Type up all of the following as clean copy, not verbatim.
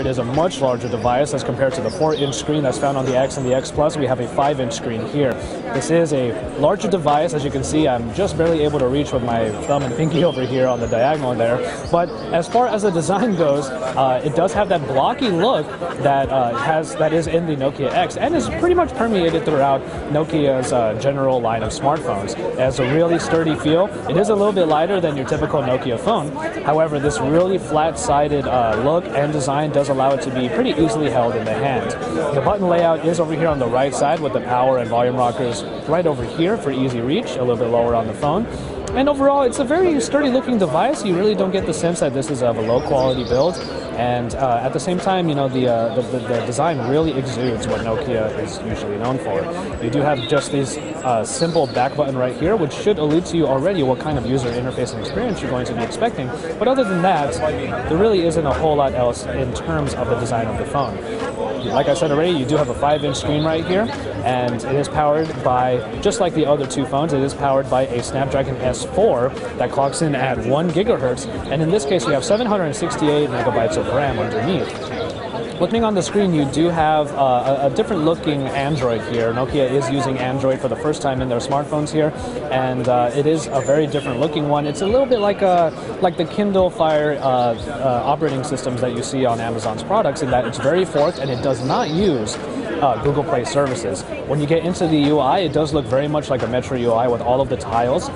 It is a much larger device as compared to the 4-inch screen that's found on the X and the X Plus. We have a 5-inch screen here. This is a larger device. As you can see, I'm just barely able to reach with my thumb and pinky over here on the diagonal there. But as far as the design goes, it does have that blocky look that is in the Nokia X and is pretty much permeated throughout Nokia's general line of smartphones. It has a really sturdy feel. It is a little bit lighter than your typical Nokia phone. However, this really flat-sided look and design does allow it to be pretty easily held in the hand. The button layout is over here on the right side with the power and volume rockers right over here for easy reach, a little bit lower on the phone. And overall, it's a very sturdy looking device. You really don't get the sense that this is of a low quality build. And at the same time, you know, the design really exudes what Nokia is usually known for. You do have just this simple back button right here, which should allude to you already what kind of user interface and experience you're going to be expecting. But other than that, there really isn't a whole lot else in terms of the design of the phone. Like I said already, you do have a 5-inch screen right here, and it is powered by, just like the other two phones, it is powered by a Snapdragon S4 that clocks in at 1 gigahertz, and in this case we have 768 megabytes of RAM underneath. Looking on the screen, you do have a different looking Android here. Nokia is using Android for the first time in their smartphones here, and it is a very different looking one. It's a little bit like the Kindle Fire operating systems that you see on Amazon's products, in that it's very forked and it does not use Google Play services. When you get into the UI, it does look very much like a Metro UI with all of the tiles,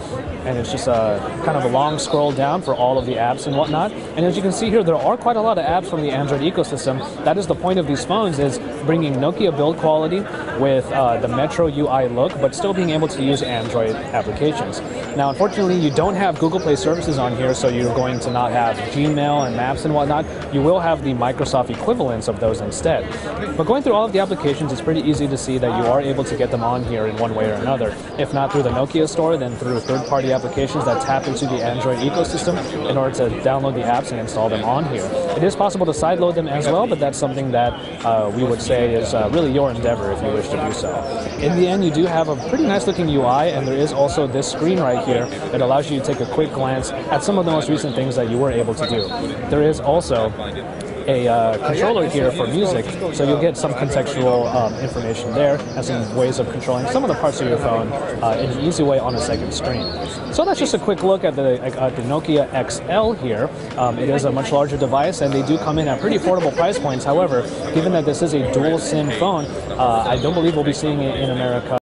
and it's just a kind of a long scroll down for all of the apps and whatnot. And as you can see here, there are quite a lot of apps from the Android ecosystem. That is the point of these phones, is bringing Nokia build quality with the Metro UI look, but still being able to use Android applications. Now, unfortunately, you don't have Google Play services on here, so you're going to not have Gmail and Maps and whatnot. You will have the Microsoft equivalents of those instead. But going through all of the applications, it's pretty easy to see that you are able to get them on here in one way or another. If not through the Nokia store, then through third-party applications that tap into the Android ecosystem in order to download the apps and install them on here. It is possible to sideload them as well, but that's something that we would say is really your endeavor if you wish to do so. In the end, you do have a pretty nice looking UI, and there is also this screen right here that allows you to take a quick glance at some of the most recent things that you were able to do. There is also a controller here for music, so you'll get some contextual information there and some ways of controlling some of the parts of your phone in an easy way on a second screen. So that's just a quick look at the Nokia XL here. It is a much larger device, and they do come in at pretty affordable price points. However, given that this is a dual SIM phone, I don't believe we'll be seeing it in America